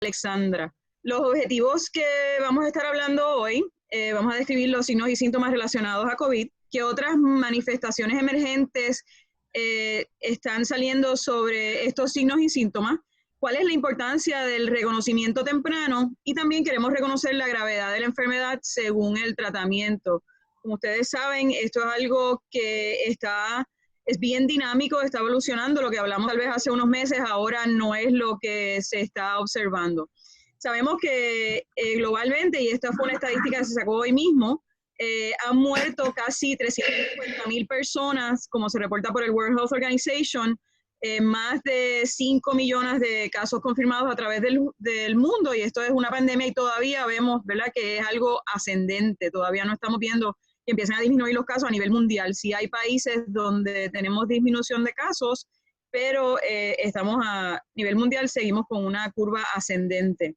Alexandra. Los objetivos que vamos a estar hablando hoy, vamos a describir los signos y síntomas relacionados a COVID, qué otras manifestaciones emergentes están saliendo sobre estos signos y síntomas, cuál es la importancia del reconocimiento temprano y también queremos reconocer la gravedad de la enfermedad según el tratamiento. Como ustedes saben, esto es algo que es bien dinámico, está evolucionando. Lo que hablamos tal vez hace unos meses ahora no es lo que se está observando. Sabemos que globalmente, y esta fue una estadística que se sacó hoy mismo, han muerto casi 350,000 personas, como se reporta por el World Health Organization, más de 5 millones de casos confirmados a través del mundo, y esto es una pandemia y todavía vemos, ¿verdad?, que es algo ascendente. Todavía no estamos viendo que empiecen a disminuir los casos a nivel mundial. Sí hay países donde tenemos disminución de casos, pero estamos a nivel mundial, seguimos con una curva ascendente.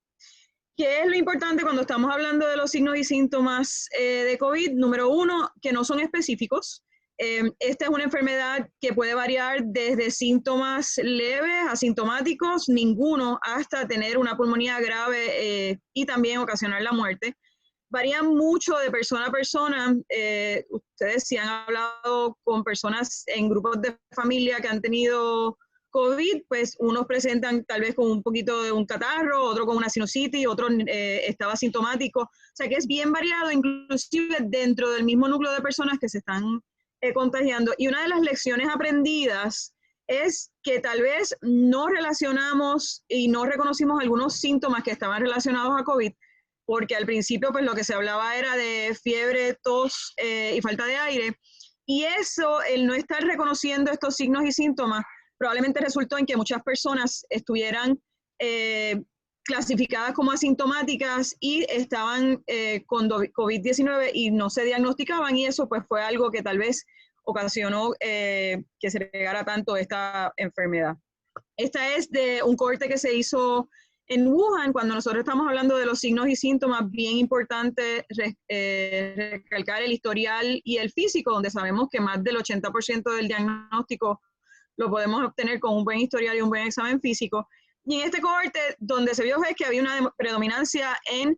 ¿Qué es lo importante cuando estamos hablando de los signos y síntomas de COVID? Número uno, que no son específicos. Esta es una enfermedad que puede variar desde síntomas leves, asintomáticos, ninguno, hasta tener una pulmonía grave y también ocasionar la muerte. Varían mucho de persona a persona. Ustedes sí han hablado con personas en grupos de familia que han tenido COVID, pues unos presentan tal vez con un poquito de un catarro, otro con una sinusitis, otro estaba asintomático. O sea que es bien variado, inclusive dentro del mismo núcleo de personas que se están contagiando. Y una de las lecciones aprendidas es que tal vez no relacionamos y no reconocimos algunos síntomas que estaban relacionados a COVID, porque al principio pues lo que se hablaba era de fiebre, tos y falta de aire. Y eso, el no estar reconociendo estos signos y síntomas, probablemente resultó en que muchas personas estuvieran clasificadas como asintomáticas y estaban con COVID-19 y no se diagnosticaban, y eso pues fue algo que tal vez ocasionó que se regara tanto esta enfermedad. Esta es de un corte que se hizo en Wuhan. Cuando nosotros estamos hablando de los signos y síntomas, bien importante recalcar el historial y el físico, donde sabemos que más del 80% del diagnóstico lo podemos obtener con un buen historial y un buen examen físico. Y en este cohorte, donde se vio es que había una predominancia en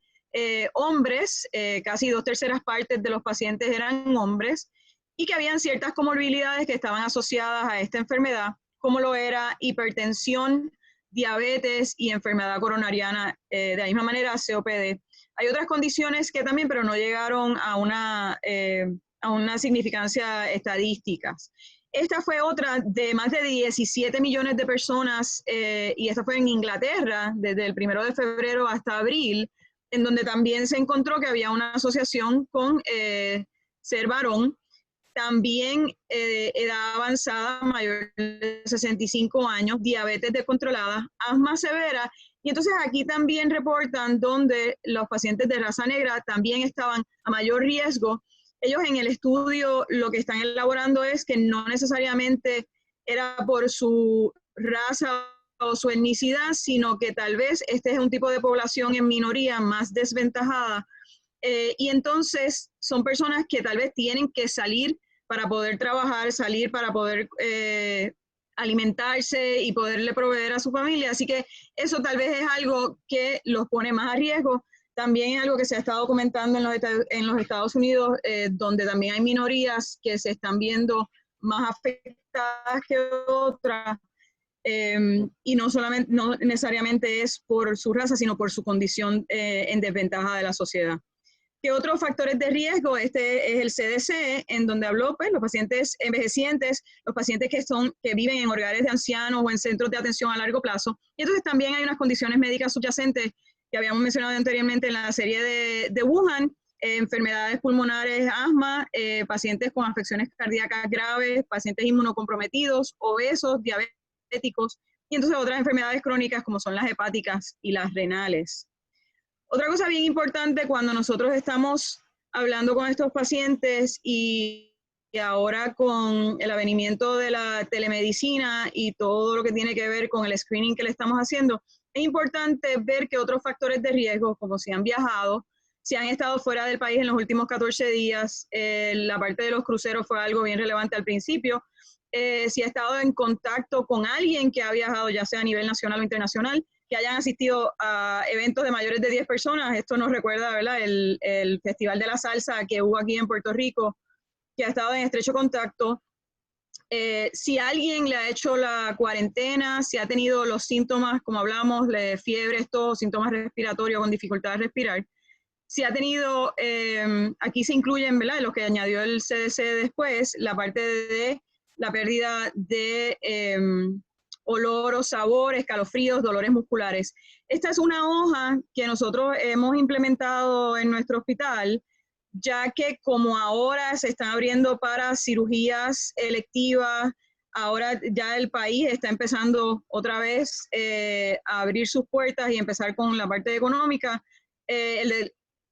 hombres, casi 2/3 partes de los pacientes eran hombres, y que habían ciertas comorbilidades que estaban asociadas a esta enfermedad, como lo era hipertensión, diabetes y enfermedad coronariana, de la misma manera COPD. Hay otras condiciones que también, pero no llegaron a una significancia estadística. Esta fue otra de más de 17 millones de personas, y esta fue en Inglaterra, desde el 1 de febrero hasta abril, en donde también se encontró que había una asociación con ser varón, también edad avanzada mayor de 65 años, diabetes descontrolada, asma severa, y entonces aquí también reportan donde los pacientes de raza negra también estaban a mayor riesgo. Ellos en el estudio lo que están elaborando es que no necesariamente era por su raza o su etnicidad, sino que tal vez este es un tipo de población en minoría más desventajada, y entonces son personas que tal vez tienen que salir para poder trabajar, salir para poder alimentarse y poderle proveer a su familia. Así que eso tal vez es algo que los pone más a riesgo. También es algo que se ha estado comentando en los Estados Unidos, donde también hay minorías que se están viendo más afectadas que otras, y no necesariamente es por su raza, sino por su condición en desventaja de la sociedad. ¿Qué otros factores de riesgo? Este es el CDC, en donde habló pues, los pacientes envejecientes, los pacientes que viven en hogares de ancianos o en centros de atención a largo plazo. Y entonces también hay unas condiciones médicas subyacentes que habíamos mencionado anteriormente en la serie de Wuhan, enfermedades pulmonares, asma, pacientes con afecciones cardíacas graves, pacientes inmunocomprometidos, obesos, diabéticos, y entonces otras enfermedades crónicas como son las hepáticas y las renales. Otra cosa bien importante cuando nosotros estamos hablando con estos pacientes y ahora con el avenimiento de la telemedicina y todo lo que tiene que ver con el screening que le estamos haciendo, es importante ver que otros factores de riesgo, como si han viajado, si han estado fuera del país en los últimos 14 días, la parte de los cruceros fue algo bien relevante al principio, si ha estado en contacto con alguien que ha viajado, ya sea a nivel nacional o internacional, que hayan asistido a eventos de mayores de 10 personas. Esto nos recuerda, ¿verdad?, el Festival de la Salsa que hubo aquí en Puerto Rico, que ha estado en estrecho contacto. Si alguien le ha hecho la cuarentena, si ha tenido los síntomas, como hablamos, de fiebre, tos, síntomas respiratorios con dificultad de respirar, si ha tenido, aquí se incluyen, ¿verdad?, lo que añadió el CDC después, la parte de la pérdida de olor o sabor, escalofríos, dolores musculares. Esta es una hoja que nosotros hemos implementado en nuestro hospital, ya que como ahora se están abriendo para cirugías electivas, ahora ya el país está empezando otra vez a abrir sus puertas y empezar con la parte económica,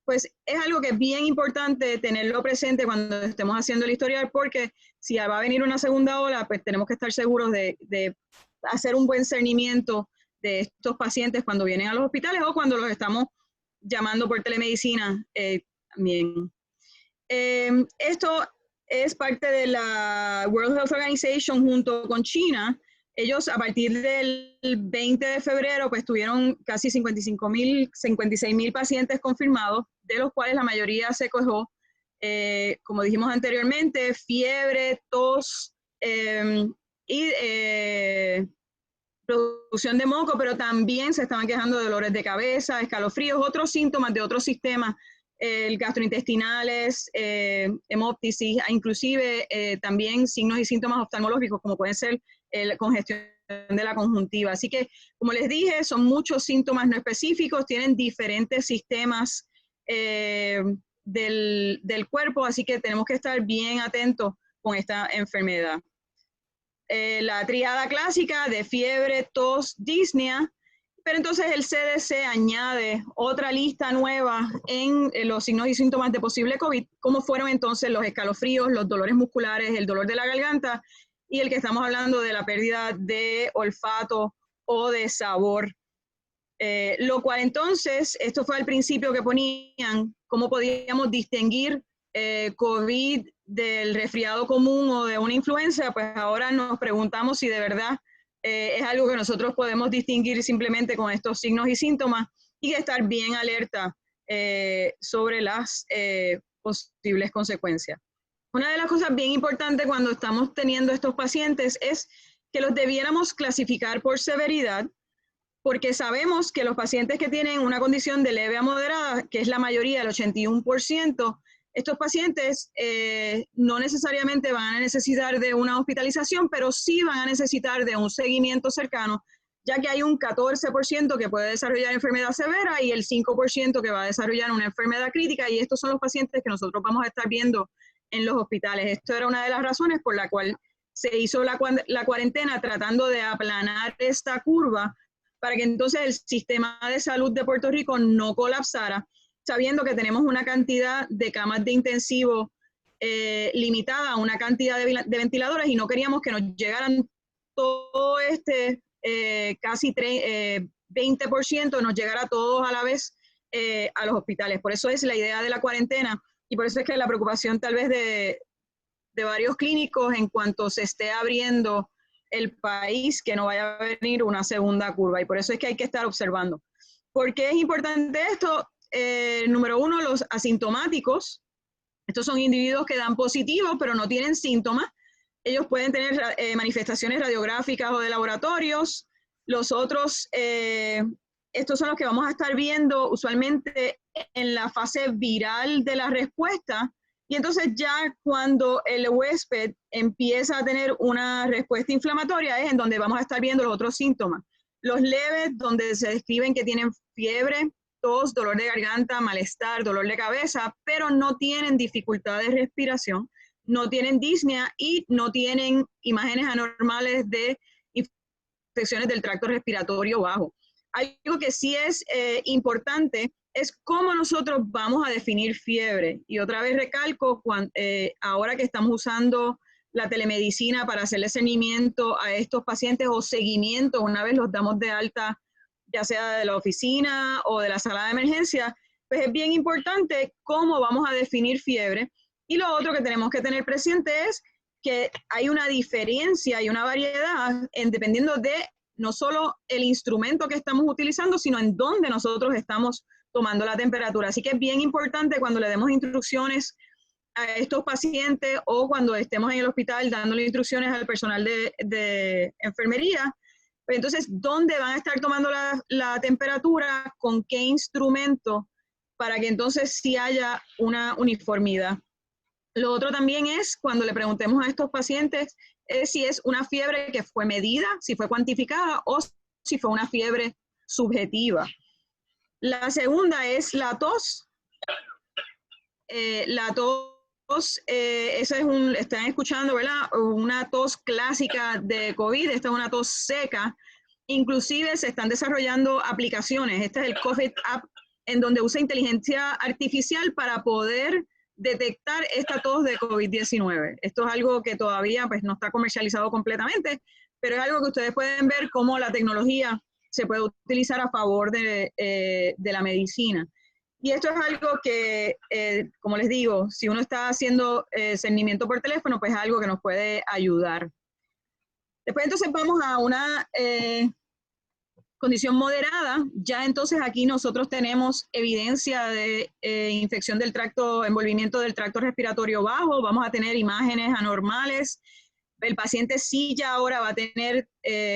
pues es algo que es bien importante tenerlo presente cuando estemos haciendo el historial, porque si va a venir una segunda ola, pues tenemos que estar seguros de hacer un buen cernimiento de estos pacientes cuando vienen a los hospitales o cuando los estamos llamando por telemedicina también. Esto es parte de la World Health Organization junto con China. Ellos a partir del 20 de febrero pues tuvieron casi 56,000 pacientes confirmados, de los cuales la mayoría se quejó, como dijimos anteriormente, fiebre, tos y producción de moco, pero también se estaban quejando de dolores de cabeza, escalofríos, otros síntomas de otros sistemas, gastrointestinales, hemoptisis, inclusive también signos y síntomas oftalmológicos como pueden ser congestión de la conjuntiva. Así que, como les dije, son muchos síntomas no específicos, tienen diferentes sistemas del cuerpo, así que tenemos que estar bien atentos con esta enfermedad. La tríada clásica de fiebre, tos, disnea, pero entonces el CDC añade otra lista nueva en los signos y síntomas de posible COVID, como fueron entonces los escalofríos, los dolores musculares, el dolor de la garganta y el que estamos hablando de la pérdida de olfato o de sabor. Lo cual entonces, esto fue al principio que ponían cómo podíamos distinguir COVID del resfriado común o de una influenza, pues ahora nos preguntamos si de verdad es algo que nosotros podemos distinguir simplemente con estos signos y síntomas y estar bien alerta sobre las posibles consecuencias. Una de las cosas bien importantes cuando estamos teniendo estos pacientes es que los debiéramos clasificar por severidad, porque sabemos que los pacientes que tienen una condición de leve a moderada, que es la mayoría, el 81%, estos pacientes no necesariamente van a necesitar de una hospitalización, pero sí van a necesitar de un seguimiento cercano, ya que hay un 14% que puede desarrollar enfermedad severa y el 5% que va a desarrollar una enfermedad crítica, y estos son los pacientes que nosotros vamos a estar viendo en los hospitales. Esto era una de las razones por la cual se hizo la cuarentena, tratando de aplanar esta curva para que entonces el sistema de salud de Puerto Rico no colapsara, sabiendo que tenemos una cantidad de camas de intensivo limitada a una cantidad de ventiladores y no queríamos que nos llegaran todo casi 20%, nos llegara todos a la vez a los hospitales. Por eso es la idea de la cuarentena y por eso es que la preocupación tal vez de varios clínicos en cuanto se esté abriendo el país, que no vaya a venir una segunda curva, y por eso es que hay que estar observando. ¿Por qué es importante esto? Número uno, los asintomáticos. Estos son individuos que dan positivo, pero no tienen síntomas. Ellos pueden tener manifestaciones radiográficas o de laboratorios. Los otros, estos son los que vamos a estar viendo usualmente en la fase viral de la respuesta. Y entonces ya cuando el huésped empieza a tener una respuesta inflamatoria es en donde vamos a estar viendo los otros síntomas. Los leves, donde se describen que tienen fiebre, tos, dolor de garganta, malestar, dolor de cabeza, pero no tienen dificultad de respiración, no tienen disnea y no tienen imágenes anormales de infecciones del tracto respiratorio bajo. Algo que sí es importante es cómo nosotros vamos a definir fiebre. Y otra vez recalco, ahora que estamos usando la telemedicina para hacerle seguimiento a estos pacientes o seguimiento una vez los damos de alta, ya sea de la oficina o de la sala de emergencia, pues es bien importante cómo vamos a definir fiebre. Y lo otro que tenemos que tener presente es que hay una diferencia y una variedad dependiendo de no solo el instrumento que estamos utilizando, sino en dónde nosotros estamos tomando la temperatura. Así que es bien importante cuando le demos instrucciones a estos pacientes o cuando estemos en el hospital dándole instrucciones al personal de enfermería, pues entonces, ¿dónde van a estar tomando la temperatura? ¿Con qué instrumento? Para que entonces sí haya una uniformidad. Lo otro también es, cuando le preguntemos a estos pacientes, es si es una fiebre que fue medida, si fue cuantificada o si fue una fiebre subjetiva. La segunda es la tos. La tos, esa es están escuchando, ¿verdad? Una tos clásica de COVID, esta es una tos seca. Inclusive se están desarrollando aplicaciones. Este es el COVID App, en donde usa inteligencia artificial para poder detectar esta tos de COVID-19. Esto es algo que todavía pues, no está comercializado completamente, pero es algo que ustedes pueden ver cómo la tecnología se puede utilizar a favor de la medicina. Y esto es algo que, como les digo, si uno está haciendo cernimiento por teléfono, pues es algo que nos puede ayudar. Después entonces vamos a una condición moderada. Ya entonces aquí nosotros tenemos evidencia de infección del tracto, envolvimiento del tracto respiratorio bajo. Vamos a tener imágenes anormales. El paciente sí ya ahora va a tener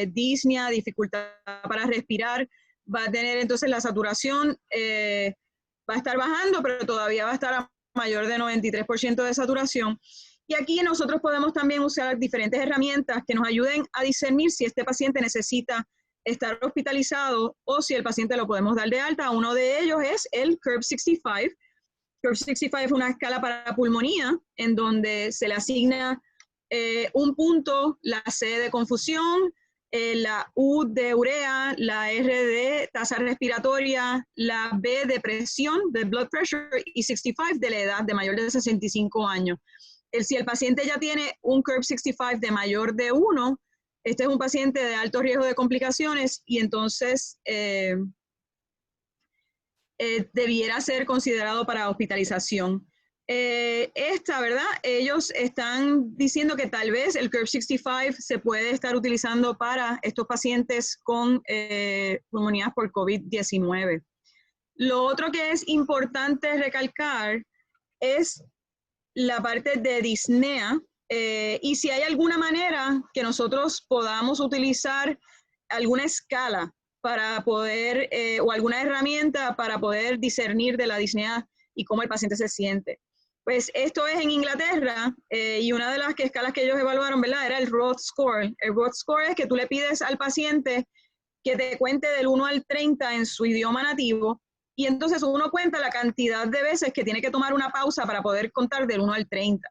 disnea, dificultad para respirar. Va a tener entonces la saturación, va a estar bajando, pero todavía va a estar a mayor de 93% de saturación. Y aquí nosotros podemos también usar diferentes herramientas que nos ayuden a discernir si este paciente necesita estar hospitalizado o si el paciente lo podemos dar de alta. Uno de ellos es el Curve 65. Curve 65 es una escala para pulmonía en donde se le asigna un punto, la C de confusión, la U de urea, la R de tasa respiratoria, la B de presión, de blood pressure, y 65 de la edad, de mayor de 65 años. Si el paciente ya tiene un Curve 65 de mayor de 1, este es un paciente de alto riesgo de complicaciones y entonces debiera ser considerado para hospitalización. ¿Verdad? Ellos están diciendo que tal vez el Curve 65 se puede estar utilizando para estos pacientes con pulmonías por COVID-19. Lo otro que es importante recalcar es la parte de disnea y si hay alguna manera que nosotros podamos utilizar alguna escala para poder, o alguna herramienta para poder discernir de la disnea y cómo el paciente se siente. Pues esto es en Inglaterra y una de las escalas que ellos evaluaron, ¿verdad? Era el Roth Score. El Roth Score es que tú le pides al paciente que te cuente del 1 al 30 en su idioma nativo y entonces uno cuenta la cantidad de veces que tiene que tomar una pausa para poder contar del 1 al 30.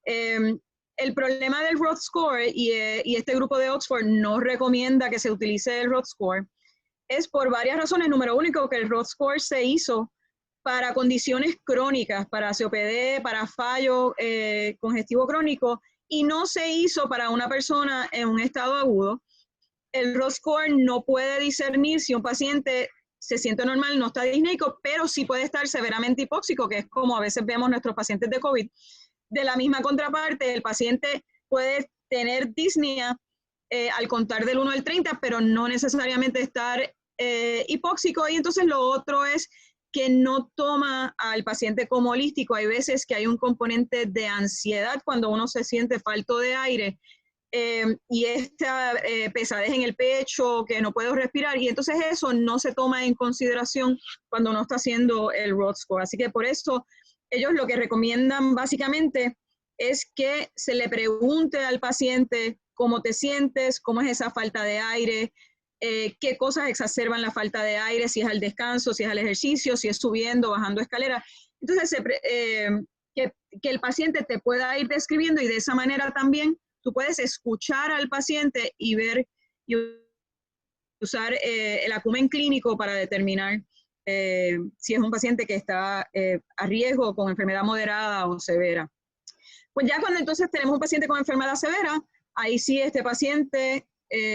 El problema del Roth Score, y este grupo de Oxford no recomienda que se utilice el Roth Score, es por varias razones. Número uno, que el Roth Score se hizo para condiciones crónicas, para COPD, para fallo congestivo crónico, y no se hizo para una persona en un estado agudo. El Roth Score no puede discernir si un paciente se siente normal, no está disneico, pero sí puede estar severamente hipóxico, que es como a veces vemos nuestros pacientes de COVID. De la misma contraparte, el paciente puede tener disnea al contar del 1 al 30, pero no necesariamente estar hipóxico. Y entonces lo otro es que no toma al paciente como holístico. Hay veces que hay un componente de ansiedad cuando uno se siente falto de aire y esta pesadez en el pecho, que no puedo respirar, y entonces eso no se toma en consideración cuando uno está haciendo el Roth Score. Así que por eso ellos lo que recomiendan básicamente es que se le pregunte al paciente cómo te sientes, cómo es esa falta de aire, qué cosas exacerban la falta de aire, si es al descanso, si es al ejercicio, si es subiendo, bajando escaleras. Entonces, que el paciente te pueda ir describiendo y de esa manera también tú puedes escuchar al paciente y ver y usar el acumen clínico para determinar si es un paciente que está a riesgo con enfermedad moderada o severa. Pues ya cuando entonces tenemos un paciente con enfermedad severa, ahí sí este paciente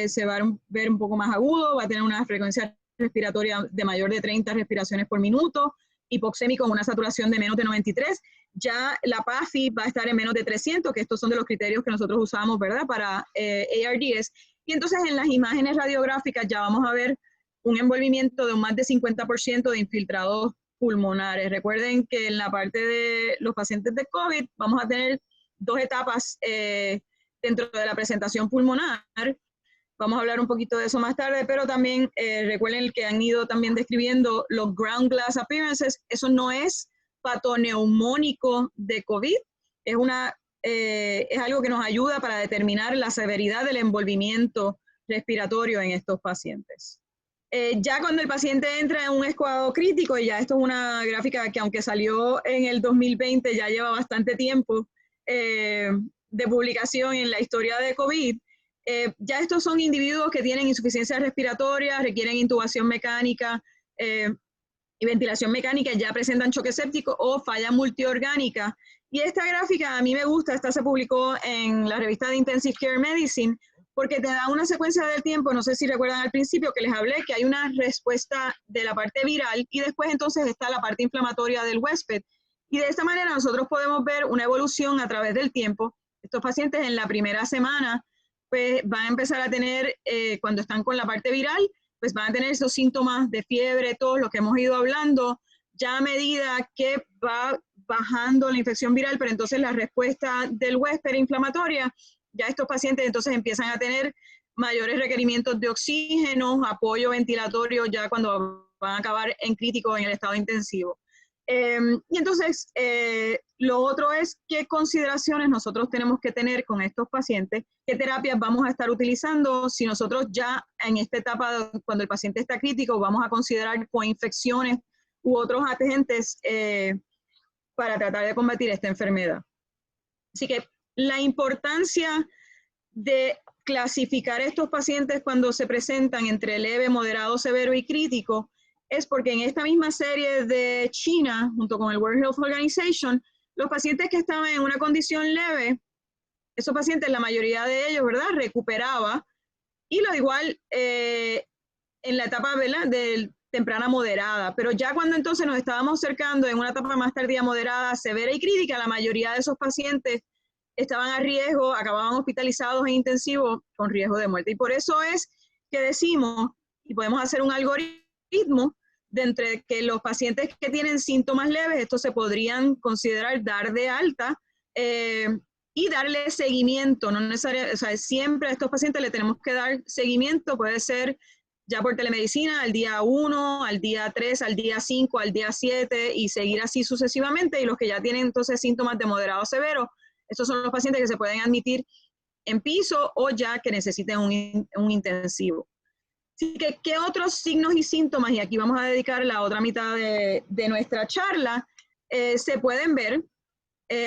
se va a ver un poco más agudo, va a tener una frecuencia respiratoria de mayor de 30 respiraciones por minuto, hipoxémico con una saturación de menos de 93. Ya la PAFI va a estar en menos de 300, que estos son de los criterios que nosotros usamos, ¿verdad?, para ARDS. Y entonces en las imágenes radiográficas ya vamos a ver un envolvimiento de un más de 50% de infiltrados pulmonares. Recuerden que en la parte de los pacientes de COVID vamos a tener dos etapas dentro de la presentación pulmonar. Vamos a hablar un poquito de eso más tarde, pero también recuerden que han ido también describiendo los ground glass appearances. Eso no es patoneumónico de COVID, es algo que nos ayuda para determinar la severidad del envolvimiento respiratorio en estos pacientes. Ya cuando el paciente entra en un estado crítico, y ya esto es una gráfica que aunque salió en el 2020, ya lleva bastante tiempo de publicación en la historia de COVID, ya estos son individuos que tienen insuficiencia respiratoria, requieren intubación mecánica y ventilación mecánica, ya presentan choque séptico o falla multiorgánica. Y esta gráfica a mí me gusta, esta se publicó en la revista de Intensive Care Medicine, porque te da una secuencia del tiempo, no sé si recuerdan al principio que les hablé, que hay una respuesta de la parte viral y después entonces está la parte inflamatoria del huésped. Y de esta manera nosotros podemos ver una evolución a través del tiempo. Estos pacientes en la primera semana pues van a empezar a tener, cuando están con la parte viral, pues van a tener esos síntomas de fiebre, todo lo que hemos ido hablando, ya a medida que va bajando la infección viral, pero entonces la respuesta del huésped inflamatoria, ya estos pacientes entonces empiezan a tener mayores requerimientos de oxígeno, apoyo ventilatorio, ya cuando van a acabar en crítico en el estado intensivo. Y entonces, lo otro es qué consideraciones nosotros tenemos que tener con estos pacientes, qué terapias vamos a estar utilizando, si nosotros ya en esta etapa, cuando el paciente está crítico, vamos a considerar coinfecciones u otros agentes para tratar de combatir esta enfermedad. Así que la importancia de clasificar estos pacientes cuando se presentan entre leve, moderado, severo y crítico es porque en esta misma serie de China, junto con el World Health Organization, los pacientes que estaban en una condición leve, esos pacientes, la mayoría de ellos, ¿verdad?, recuperaba, y lo igual en la etapa, ¿verdad?, de temprana moderada, pero ya cuando entonces nos estábamos acercando en una etapa más tardía moderada, severa y crítica, la mayoría de esos pacientes estaban a riesgo, acababan hospitalizados en intensivo con riesgo de muerte. Y por eso es que decimos, y podemos hacer un algoritmo, de entre que los pacientes que tienen síntomas leves, estos se podrían considerar dar de alta y darle seguimiento, no necesariamente, o sea, siempre a estos pacientes le tenemos que dar seguimiento, puede ser ya por telemedicina, al día 1, al día 3, al día 5, al día 7 y seguir así sucesivamente, y los que ya tienen entonces síntomas de moderado a severo, estos son los pacientes que se pueden admitir en piso o ya que necesiten un intensivo. Así que, ¿qué otros signos y síntomas? Y aquí vamos a dedicar la otra mitad de nuestra charla, se pueden ver.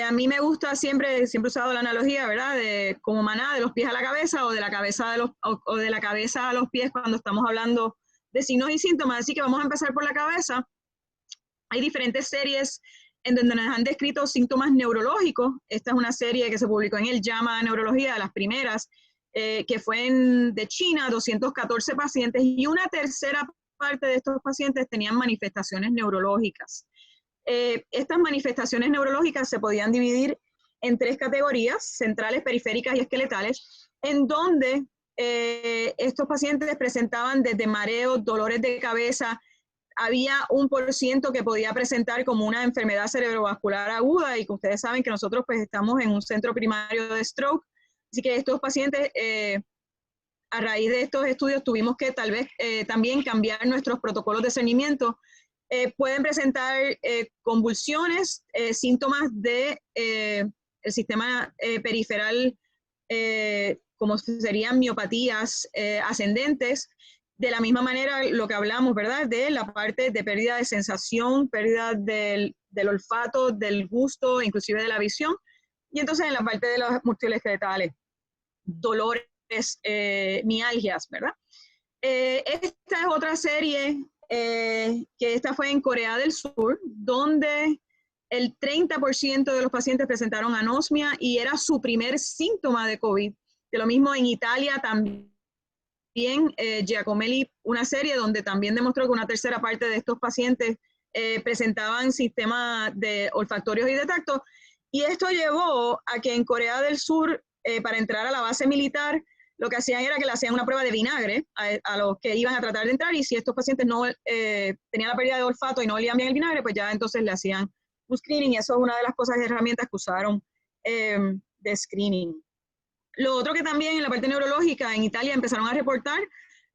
A mí me gusta siempre he usado la analogía, ¿verdad?, de como maná, de los pies a la cabeza o de la cabeza a los pies cuando estamos hablando de signos y síntomas. Así que vamos a empezar por la cabeza. Hay diferentes series en donde nos han descrito síntomas neurológicos. Esta es una serie que se publicó en el JAMA Neurología, de las primeras, que fue de China, 214 pacientes, y una tercera parte de estos pacientes tenían manifestaciones neurológicas. Estas manifestaciones neurológicas se podían dividir en tres categorías: centrales, periféricas y esqueletales, en donde estos pacientes presentaban desde mareos, dolores de cabeza. Había 1% que podía presentar como una enfermedad cerebrovascular aguda, y que ustedes saben que nosotros pues estamos en un centro primario de stroke, así que estos pacientes, a raíz de estos estudios, tuvimos que tal vez también cambiar nuestros protocolos de seguimiento. Pueden presentar convulsiones, síntomas del sistema periferal, como serían miopatías ascendentes. De la misma manera, lo que hablamos, ¿verdad?, de la parte de pérdida de sensación, pérdida del olfato, del gusto, inclusive de la visión. Y entonces en la parte de los musculoesqueletales, dolores, mialgias, ¿verdad? Esta es otra serie que esta fue en Corea del Sur, donde el 30% de los pacientes presentaron anosmia y era su primer síntoma de COVID. De lo mismo en Italia también, Giacomelli, una serie donde también demostró que una tercera parte de estos pacientes presentaban sistemas de olfactorios y de tacto, y esto llevó a que en Corea del Sur, para entrar a la base militar, lo que hacían era que le hacían una prueba de vinagre a los que iban a tratar de entrar, y si estos pacientes no tenían la pérdida de olfato y no olían bien el vinagre, pues ya entonces le hacían un screening, y eso es una de las cosas, herramientas que usaron de screening. Lo otro que también en la parte neurológica, en Italia empezaron a reportar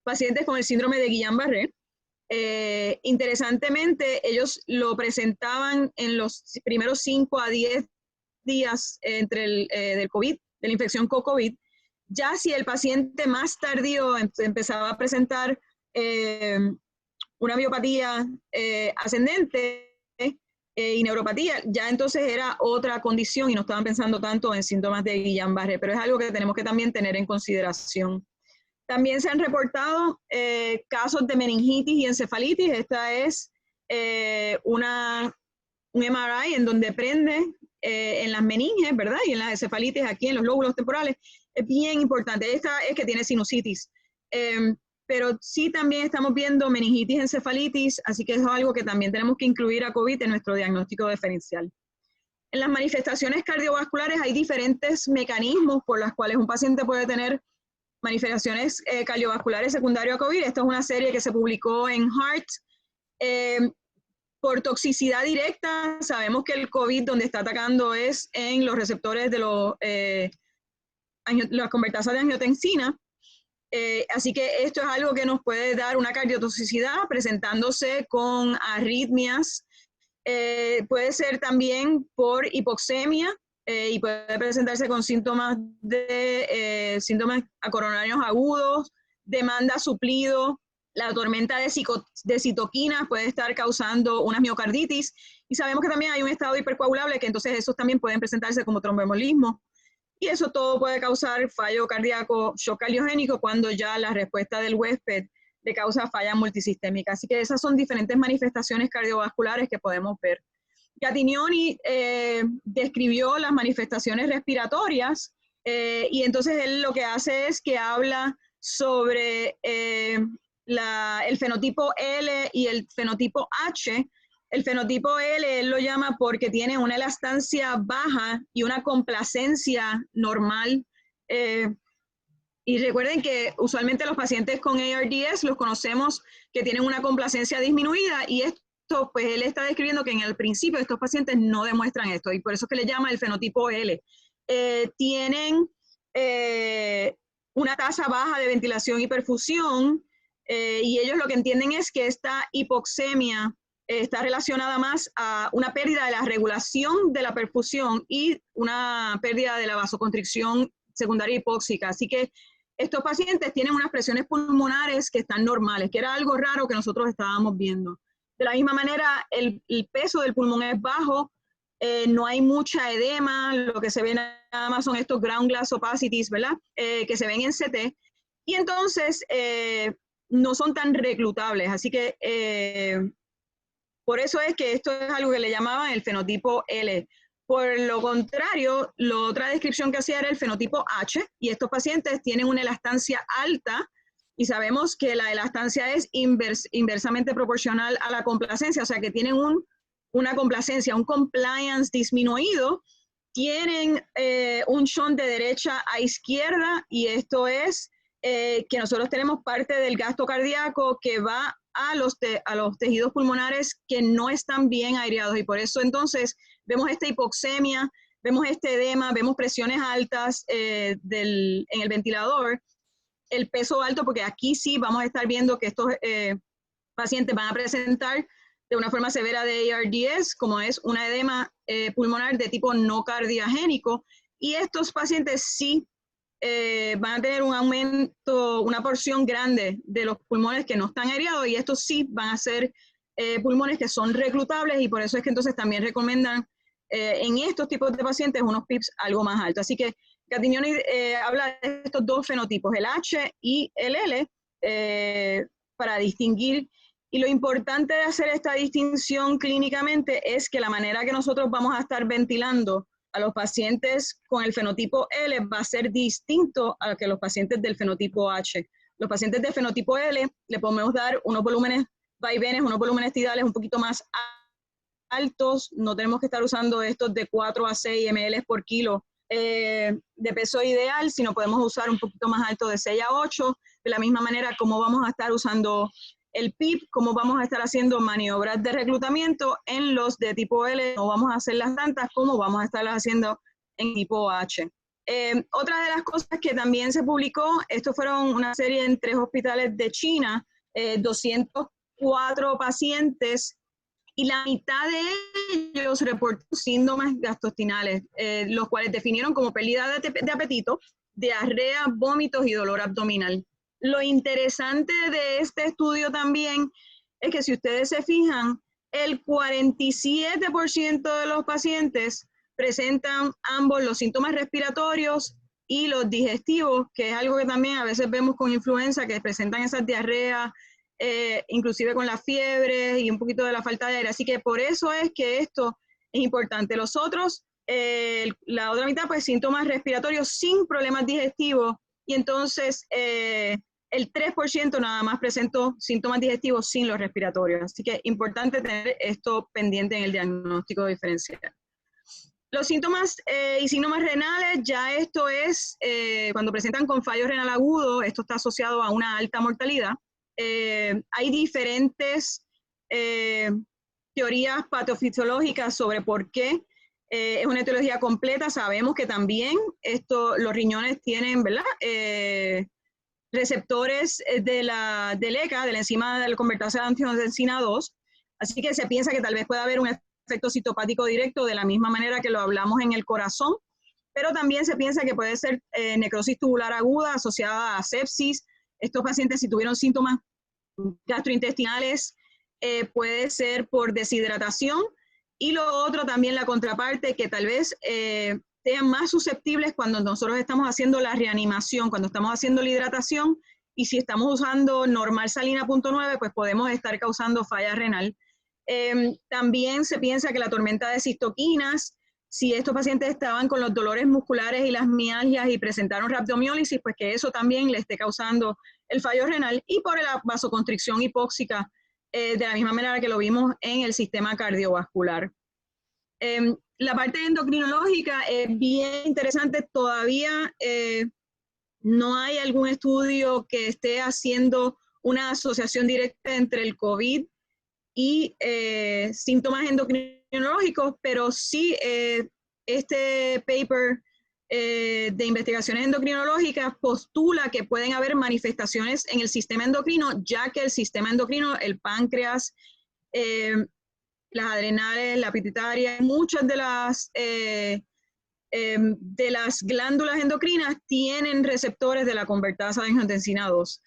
pacientes con el síndrome de Guillain-Barré. Interesantemente, ellos lo presentaban en los primeros 5 a 10 días del COVID, de la infección con COVID. Ya si el paciente más tardío empezaba a presentar una miopatía ascendente y neuropatía, ya entonces era otra condición y no estaban pensando tanto en síntomas de Guillain-Barré, pero es algo que tenemos que también tener en consideración. También se han reportado casos de meningitis y encefalitis. Esta es un MRI en donde prende en las meninges, ¿verdad? Y en las encefalitis aquí en los lóbulos temporales. Es bien importante. Esta es que tiene sinusitis. Pero sí también estamos viendo meningitis, encefalitis, así que es algo que también tenemos que incluir a COVID en nuestro diagnóstico diferencial. En las manifestaciones cardiovasculares hay diferentes mecanismos por los cuales un paciente puede tener manifestaciones cardiovasculares secundarias a COVID. Esta es una serie que se publicó en Heart. Por toxicidad directa, sabemos que el COVID donde está atacando es en los receptores de las convertasas de angiotensina. Así que esto es algo que nos puede dar una cardiotoxicidad presentándose con arritmias. Puede ser también por hipoxemia y puede presentarse con síntomas síntomas coronarios agudos, demanda suplido. La tormenta de citoquinas puede estar causando una miocarditis, y sabemos que también hay un estado hipercoagulable, que entonces esos también pueden presentarse como tromboembolismo. Y eso todo puede causar fallo cardíaco, shock cardiogénico, cuando ya la respuesta del huésped le causa falla multisistémica. Así que esas son diferentes manifestaciones cardiovasculares que podemos ver. Gattignoni describió las manifestaciones respiratorias y entonces él lo que hace es que habla sobre el fenotipo L y el fenotipo H. El fenotipo L él lo llama porque tiene una elastancia baja y una complacencia normal. Y recuerden que usualmente los pacientes con ARDS los conocemos que tienen una complacencia disminuida, y esto, pues él está describiendo que en el principio estos pacientes no demuestran esto, y por eso es que le llama el fenotipo L. Tienen una tasa baja de ventilación y perfusión, y ellos lo que entienden es que esta hipoxemia está relacionada más a una pérdida de la regulación de la perfusión y una pérdida de la vasoconstricción secundaria hipóxica. Así que estos pacientes tienen unas presiones pulmonares que están normales, que era algo raro que nosotros estábamos viendo. De la misma manera, el peso del pulmón es bajo, no hay mucha edema, lo que se ve nada más son estos ground glass opacities, ¿verdad? Que se ven en CT, y entonces no son tan reclutables, así que por eso es que esto es algo que le llamaban el fenotipo L. Por lo contrario, la otra descripción que hacía era el fenotipo H, y estos pacientes tienen una elastancia alta, y sabemos que la elastancia es inversamente proporcional a la complacencia, o sea que tienen una complacencia, un compliance disminuido, tienen un shunt de derecha a izquierda, y esto es que nosotros tenemos parte del gasto cardíaco que va a los tejidos pulmonares que no están bien aireados, y por eso entonces vemos esta hipoxemia, vemos este edema, vemos presiones altas en el ventilador, el peso alto, porque aquí sí vamos a estar viendo que estos pacientes van a presentar de una forma severa de ARDS, como es una edema pulmonar de tipo no cardiogénico, y estos pacientes sí van a tener un aumento, una porción grande de los pulmones que no están aireados, y estos sí van a ser pulmones que son reclutables, y por eso es que entonces también recomiendan en estos tipos de pacientes unos PIPs algo más altos. Así que Gattignoni habla de estos dos fenotipos, el H y el L, para distinguir. Y lo importante de hacer esta distinción clínicamente es que la manera que nosotros vamos a estar ventilando a los pacientes con el fenotipo L va a ser distinto a que los pacientes del fenotipo H. Los pacientes del fenotipo L le podemos dar unos volúmenes vaivenes, unos volúmenes tidales un poquito más altos, no tenemos que estar usando estos de 4 a 6 ml por kilo de peso ideal, sino podemos usar un poquito más alto de 6 a 8, de la misma manera como vamos a estar usando el PIP, como vamos a estar haciendo maniobras de reclutamiento en los de tipo L, no vamos a hacerlas tantas como vamos a estarlas haciendo en tipo H. Otra de las cosas que también se publicó, esto fueron una serie en 3 hospitales de China, 204 pacientes, y la mitad de ellos reportó síntomas gastrointestinales, los cuales definieron como pérdida de apetito, diarrea, vómitos y dolor abdominal. Lo interesante de este estudio también es que si ustedes se fijan, el 47% de los pacientes presentan ambos los síntomas respiratorios y los digestivos, que es algo que también a veces vemos con influenza, que presentan esas diarreas, inclusive con la fiebre y un poquito de la falta de aire. Así que por eso es que esto es importante. Los otros, la otra mitad, pues síntomas respiratorios sin problemas digestivos, y entonces el 3% nada más presentó síntomas digestivos sin los respiratorios. Así que es importante tener esto pendiente en el diagnóstico diferencial. Los síntomas y síntomas renales, ya esto es cuando presentan con fallo renal agudo, esto está asociado a una alta mortalidad. Hay diferentes teorías patofisiológicas sobre por qué. Es una etiología completa. Sabemos que también los riñones tienen, ¿verdad? Receptores del ECA, de la enzima de la convertasa de angiotensina 2. Así que se piensa que tal vez pueda haber un efecto citopático directo de la misma manera que lo hablamos en el corazón, pero también se piensa que puede ser necrosis tubular aguda asociada a sepsis. Estos pacientes, si tuvieron síntomas gastrointestinales, puede ser por deshidratación. Y lo otro también, la contraparte, que tal vez sean más susceptibles cuando nosotros estamos haciendo la reanimación, cuando estamos haciendo la hidratación, y si estamos usando normal salina 0.9, pues podemos estar causando falla renal. También se piensa que la tormenta de citoquinas, si estos pacientes estaban con los dolores musculares y las mialgias y presentaron rhabdomiólisis, pues que eso también le esté causando el fallo renal, y por la vasoconstricción hipóxica, de la misma manera que lo vimos en el sistema cardiovascular. La parte endocrinológica es bien interesante. Todavía no hay algún estudio que esté haciendo una asociación directa entre el COVID y síntomas endocrinológicos, pero sí este paper de investigaciones endocrinológicas postula que pueden haber manifestaciones en el sistema endocrino, ya que el sistema endocrino, el páncreas, las adrenales, la pituitaria, muchas de las glándulas endocrinas tienen receptores de la convertasa de angiotensina 2.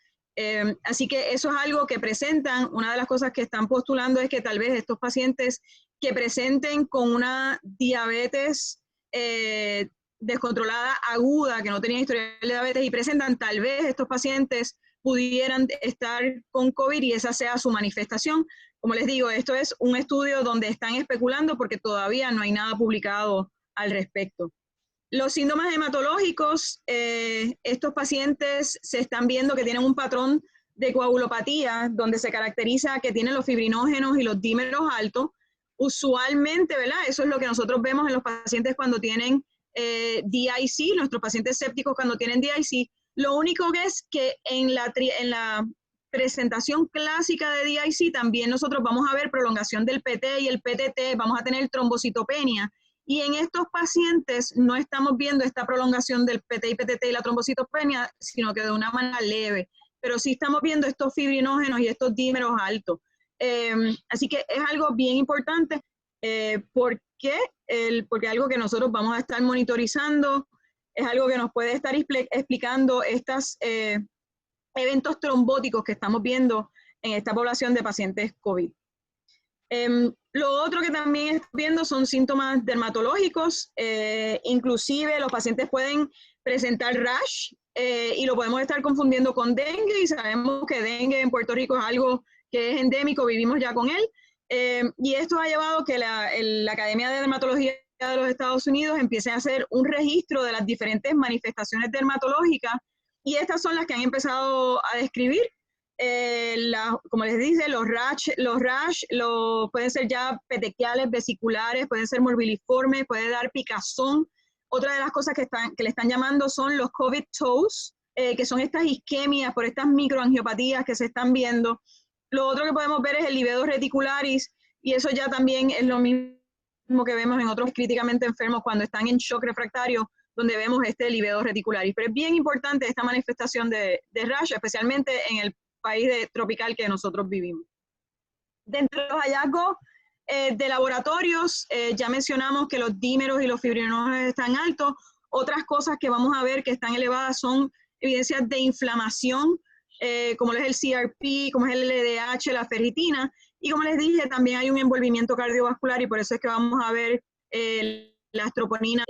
Así que eso es algo que presentan. Una de las cosas que están postulando es que tal vez estos pacientes que presenten con una diabetes descontrolada aguda, que no tenían historial de diabetes y presentan, tal vez estos pacientes pudieran estar con COVID y esa sea su manifestación. Como les digo, esto es un estudio donde están especulando porque todavía no hay nada publicado al respecto. Los síntomas hematológicos, estos pacientes se están viendo que tienen un patrón de coagulopatía donde se caracteriza que tienen los fibrinógenos y los dímeros altos. Usualmente, ¿verdad? Eso es lo que nosotros vemos en los pacientes cuando tienen DIC, nuestros pacientes sépticos cuando tienen DIC. Lo único que es que en la presentación clásica de DIC también nosotros vamos a ver prolongación del PT y el PTT, vamos a tener trombocitopenia. Y en estos pacientes no estamos viendo esta prolongación del PT y PTT y la trombocitopenia, sino que de una manera leve. Pero sí estamos viendo estos fibrinógenos y estos dímeros altos. Así que es algo bien importante porque algo que nosotros vamos a estar monitorizando, es algo que nos puede estar explicando estos eventos trombóticos que estamos viendo en esta población de pacientes COVID. Lo otro que también estamos viendo son síntomas dermatológicos, inclusive los pacientes pueden presentar rash y lo podemos estar confundiendo con dengue, y sabemos que dengue en Puerto Rico es algo que es endémico, vivimos ya con él, y esto ha llevado que la Academia de Dermatología de los Estados Unidos empiece a hacer un registro de las diferentes manifestaciones dermatológicas, y estas son las que han empezado a describir. Como les dice, los rash pueden ser ya petequiales, vesiculares, pueden ser morbiliformes, puede dar picazón, Otra de las cosas que le están llamando son los COVID TOEs, que son estas isquemias por estas microangiopatías que se están viendo. Lo otro que podemos ver es el livedo reticularis, y eso ya también es lo mismo que vemos en otros críticamente enfermos cuando están en shock refractario, donde vemos este livedo reticularis. Pero es bien importante esta manifestación de rash, especialmente en el país tropical que nosotros vivimos. Dentro de los hallazgos de laboratorios, ya mencionamos que los dímeros y los fibrinógenos están altos. Otras cosas que vamos a ver que están elevadas son evidencias de inflamación, como es el CRP, como es el LDH, la ferritina, y como les dije, también hay un envolvimiento cardiovascular, y por eso es que vamos a ver las troponinas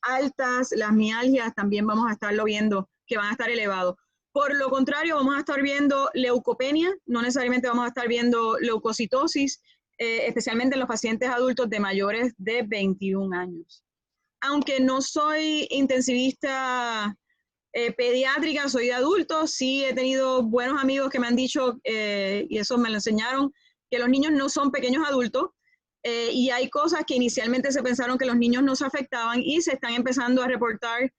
altas, las mialgias, también vamos a estarlo viendo, que van a estar elevados. Por lo contrario, vamos a estar viendo leucopenia, no necesariamente vamos a estar viendo leucocitosis, especialmente en los pacientes adultos de mayores de 21 años. Aunque no soy intensivista pediátrica, soy de adultos, sí he tenido buenos amigos que me han dicho, y eso me lo enseñaron, que los niños no son pequeños adultos, y hay cosas que inicialmente se pensaron que los niños no se afectaban y se están empezando a reportar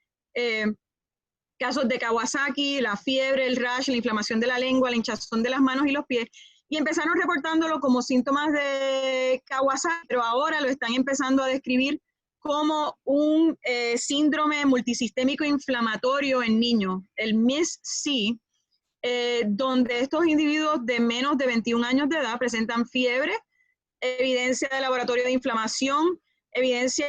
casos de Kawasaki, la fiebre, el rash, la inflamación de la lengua, la hinchazón de las manos y los pies, y empezaron reportándolo como síntomas de Kawasaki, pero ahora lo están empezando a describir como un síndrome multisistémico inflamatorio en niños, el MIS-C, donde estos individuos de menos de 21 años de edad presentan fiebre, evidencia de laboratorio de inflamación, evidencia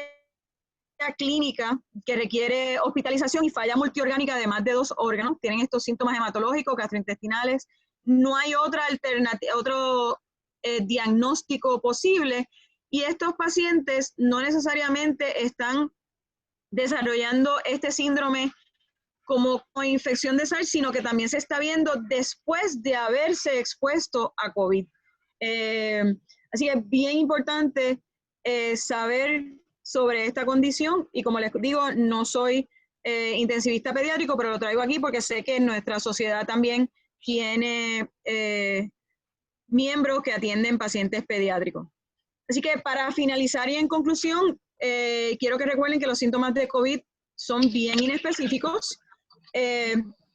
clínica que requiere hospitalización y falla multiorgánica de más de 2 órganos, tienen estos síntomas hematológicos, gastrointestinales, no hay otra alternativa, otro diagnóstico posible, y estos pacientes no necesariamente están desarrollando este síndrome como infección de SARS, sino que también se está viendo después de haberse expuesto a COVID. Así que es bien importante saber sobre esta condición, y como les digo, no soy intensivista pediátrico, pero lo traigo aquí porque sé que nuestra sociedad también tiene miembros que atienden pacientes pediátricos. Así que para finalizar y en conclusión, quiero que recuerden que los síntomas de COVID son bien inespecíficos,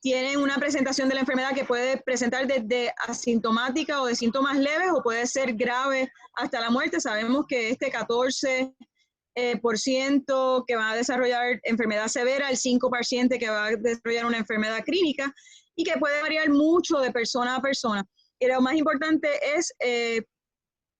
tienen una presentación de la enfermedad que puede presentar desde asintomática o de síntomas leves, o puede ser grave hasta la muerte. Sabemos que este 14% que va a desarrollar enfermedad severa, el 5% que va a desarrollar una enfermedad clínica, y que puede variar mucho de persona a persona. Y lo más importante es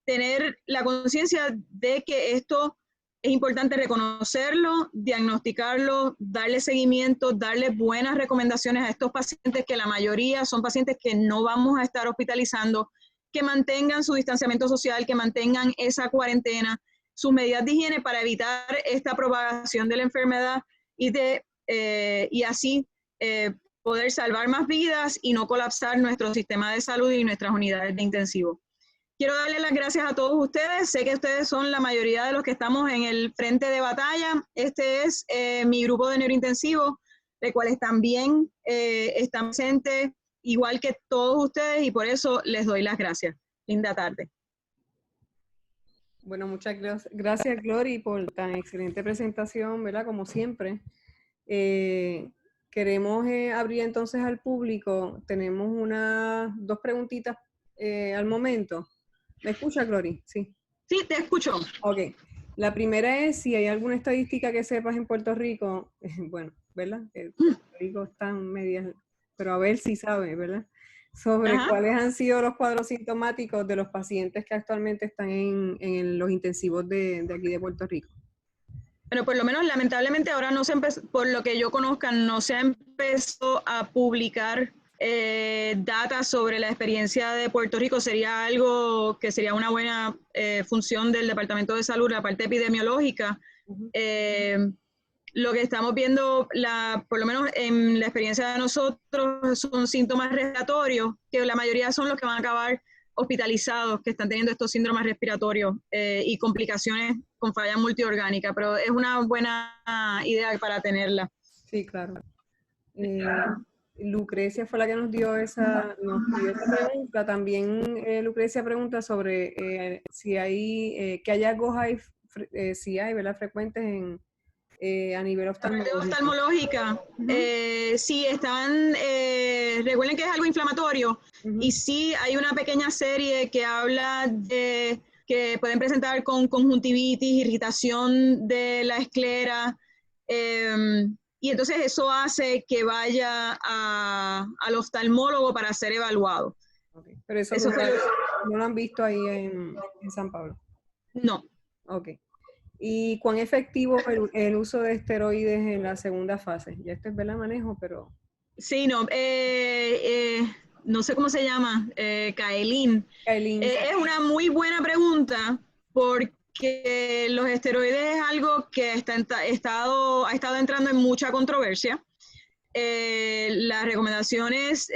tener la conciencia de que esto es importante reconocerlo, diagnosticarlo, darle seguimiento, darle buenas recomendaciones a estos pacientes, que la mayoría son pacientes que no vamos a estar hospitalizando, que mantengan su distanciamiento social, que mantengan esa cuarentena, sus medidas de higiene para evitar esta propagación de la enfermedad y así poder salvar más vidas y no colapsar nuestro sistema de salud y nuestras unidades de intensivo. Quiero darle las gracias a todos ustedes. Sé que ustedes son la mayoría de los que estamos en el frente de batalla. Este es mi grupo de neurointensivo, de cuales también están presentes, igual que todos ustedes, y por eso les doy las gracias. Linda tarde. Bueno, muchas gracias, Glory, por tan excelente presentación, ¿verdad? Como siempre. Queremos abrir entonces al público. Tenemos dos preguntitas al momento. ¿Me escucha, Glory? Sí. Sí, te escucho. Ok. La primera es si hay alguna estadística que sepas en Puerto Rico, bueno, ¿verdad? Puerto Rico están medias, pero a ver si sabes, ¿verdad? Sobre cuáles han sido los cuadros sintomáticos de los pacientes que actualmente están en los intensivos de aquí de Puerto Rico. Bueno, por lo menos lamentablemente ahora no se empezó, por lo que yo conozca, no se ha empezado a publicar data sobre la experiencia de Puerto Rico. Sería algo que sería una buena función del Departamento de Salud, la parte epidemiológica. Lo que estamos viendo, por lo menos en la experiencia de nosotros, son síntomas respiratorios, que la mayoría son los que van a acabar hospitalizados, que están teniendo estos síndromes respiratorios y complicaciones con falla multiorgánica, pero es una buena idea para tenerla. Sí, claro. Lucrecia fue la que nos dio esa pregunta. También Lucrecia pregunta sobre si hay, qué hallazgos hay, si hay, ¿verdad?, frecuentes a nivel oftalmológico. Oftalmológica, sí, están, recuerden que es algo inflamatorio, y sí hay una pequeña serie que habla de que pueden presentar con conjuntivitis, irritación de la esclera, y entonces eso hace que vaya al oftalmólogo para ser evaluado. Okay. Pero eso no lo han visto ahí en San Pablo. No. Ok. ¿Y cuán efectivo el uso de esteroides en la segunda fase? Ya esto es ver la manejo, pero... Sí, no. No sé cómo se llama. Kaelin. Es una muy buena pregunta porque los esteroides es algo que ha estado entrando en mucha controversia. Las recomendaciones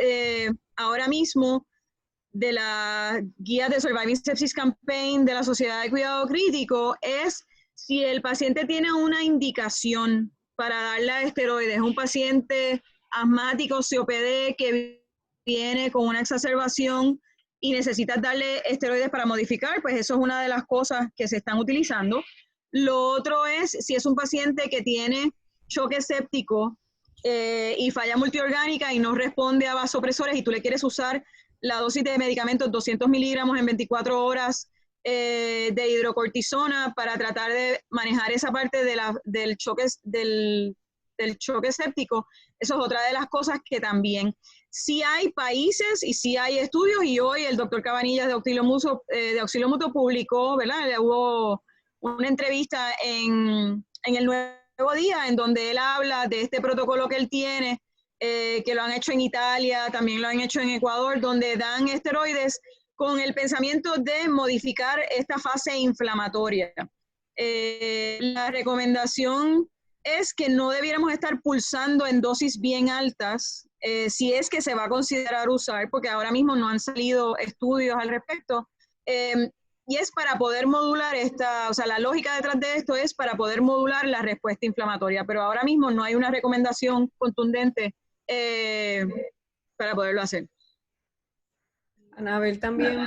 ahora mismo de la guía de Surviving Sepsis Campaign de la Sociedad de Cuidado Crítico es si el paciente tiene una indicación para darle esteroides, un paciente asmático, COPD, que viene con una exacerbación y necesitas darle esteroides para modificar, pues eso es una de las cosas que se están utilizando. Lo otro es si es un paciente que tiene choque séptico y falla multiorgánica y no responde a vasopresores y tú le quieres usar la dosis de medicamentos 200 miligramos en 24 horas de hidrocortisona para tratar de manejar esa parte del choque séptico. Eso es otra de las cosas que también sí hay países y sí hay estudios, y hoy el doctor Cabanillas de Auxilio Mutuo publicó, ¿verdad? Hubo una entrevista en el Nuevo Día en donde él habla de este protocolo que él tiene, que lo han hecho en Italia, también lo han hecho en Ecuador, donde dan esteroides con el pensamiento de modificar esta fase inflamatoria. La recomendación es que no debiéramos estar pulsando en dosis bien altas, si es que se va a considerar usar, porque ahora mismo no han salido estudios al respecto, y es para poder modular la lógica detrás de esto es para poder modular la respuesta inflamatoria, pero ahora mismo no hay una recomendación contundente para poderlo hacer. Anabel también,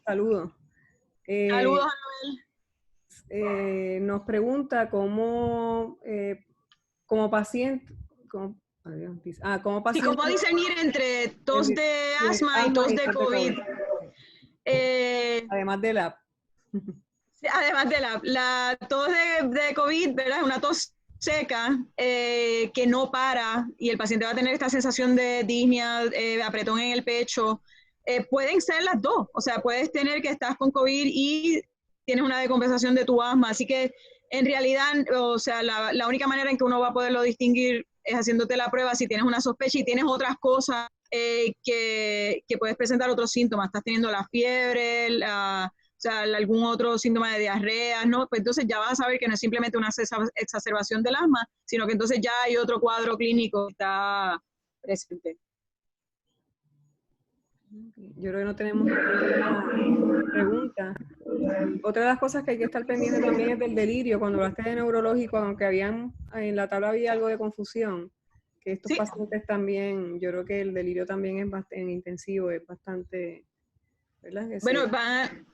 saludos. Saludos, Anabel. Nos pregunta cómo, como paciente, como paciente. ¿Y cómo discernir entre tos de asma y tos de COVID? Además de la... Además de la tos de COVID, ¿verdad? Es una tos seca que no para y el paciente va a tener esta sensación de disnea, apretón en el pecho. Pueden ser las dos, o sea, puedes tener que estás con COVID y tienes una decompensación de tu asma, así que en realidad, o sea, la única manera en que uno va a poderlo distinguir es haciéndote la prueba si tienes una sospecha y tienes otras cosas que puedes presentar otros síntomas, estás teniendo la fiebre, o sea, algún otro síntoma de diarrea, ¿no? Pues entonces ya vas a saber que no es simplemente una exacerbación del asma, sino que entonces ya hay otro cuadro clínico que está presente. Yo creo que no tenemos ninguna pregunta. Otra de las cosas que hay que estar pendiente también es del delirio. Cuando hablaste de neurológico, aunque en la tabla había algo de confusión, que estos pacientes también, yo creo que el delirio también es bastante intensivo, es bastante... Bueno,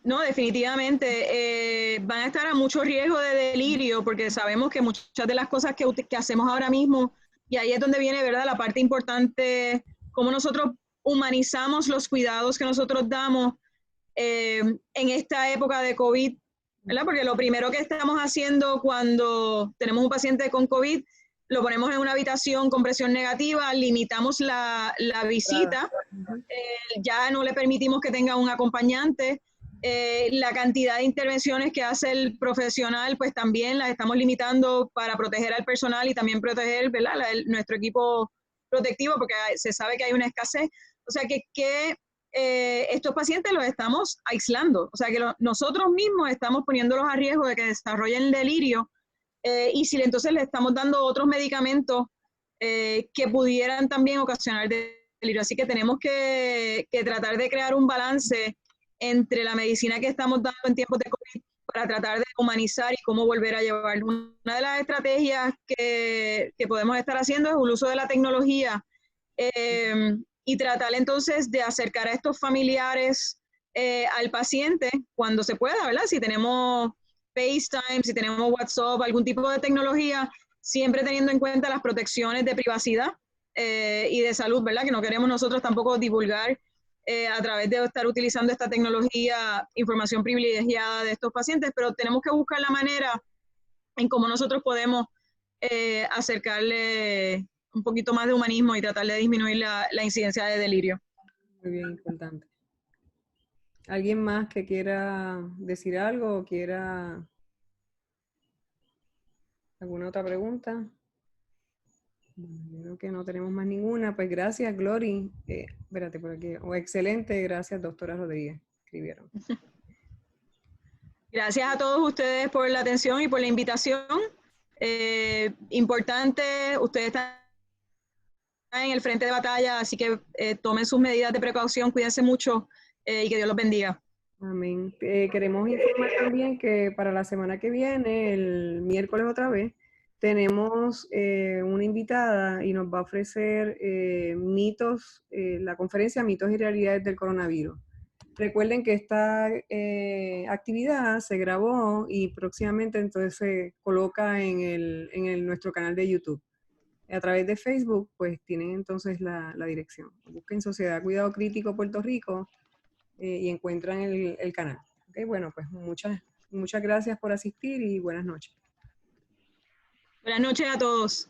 no, definitivamente van a estar a mucho riesgo de delirio porque sabemos que muchas de las cosas que hacemos ahora mismo, y ahí es donde viene, ¿verdad?, la parte importante, cómo nosotros humanizamos los cuidados que nosotros damos en esta época de COVID, ¿verdad? Porque lo primero que estamos haciendo cuando tenemos un paciente con COVID, lo ponemos en una habitación con presión negativa, limitamos la visita, ya no le permitimos que tenga un acompañante, la cantidad de intervenciones que hace el profesional, pues también las estamos limitando para proteger al personal y también proteger, ¿verdad?, nuestro equipo protectivo, porque se sabe que hay una escasez. O sea que estos pacientes los estamos aislando, o sea que nosotros mismos estamos poniéndolos a riesgo de que desarrollen delirio, y si entonces le estamos dando otros medicamentos que pudieran también ocasionar delirio. Así que tenemos que tratar de crear un balance entre la medicina que estamos dando en tiempos de COVID para tratar de humanizar y cómo volver a llevar. Una de las estrategias que podemos estar haciendo es el uso de la tecnología y tratar entonces de acercar a estos familiares al paciente cuando se pueda, ¿verdad? Si tenemos FaceTime, si tenemos WhatsApp, algún tipo de tecnología siempre teniendo en cuenta las protecciones de privacidad y de salud, ¿verdad? Que no queremos nosotros tampoco divulgar a través de estar utilizando esta tecnología información privilegiada de estos pacientes, pero tenemos que buscar la manera en cómo nosotros podemos acercarle un poquito más de humanismo y tratar de disminuir la incidencia de delirio. Muy bien, importante. ¿Alguien más que quiera decir algo o quiera alguna otra pregunta? Creo que no tenemos más ninguna. Pues gracias, Glory. Espérate por aquí. Excelente, gracias, doctora Rodríguez. Escribieron. Gracias a todos ustedes por la atención y por la invitación. Importante, ustedes están en el frente de batalla, así que tomen sus medidas de precaución, cuídense mucho y que Dios los bendiga. Amén. Queremos informar también que para la semana que viene, el miércoles otra vez, tenemos una invitada y nos va a ofrecer mitos, la conferencia Mitos y Realidades del Coronavirus. Recuerden que esta actividad se grabó y próximamente entonces se coloca en nuestro canal de YouTube. A través de Facebook, pues tienen entonces la dirección. Busquen Sociedad Cuidado Crítico Puerto Rico y encuentran el canal. Okay, bueno, pues muchas gracias por asistir y buenas noches. Buenas noches a todos.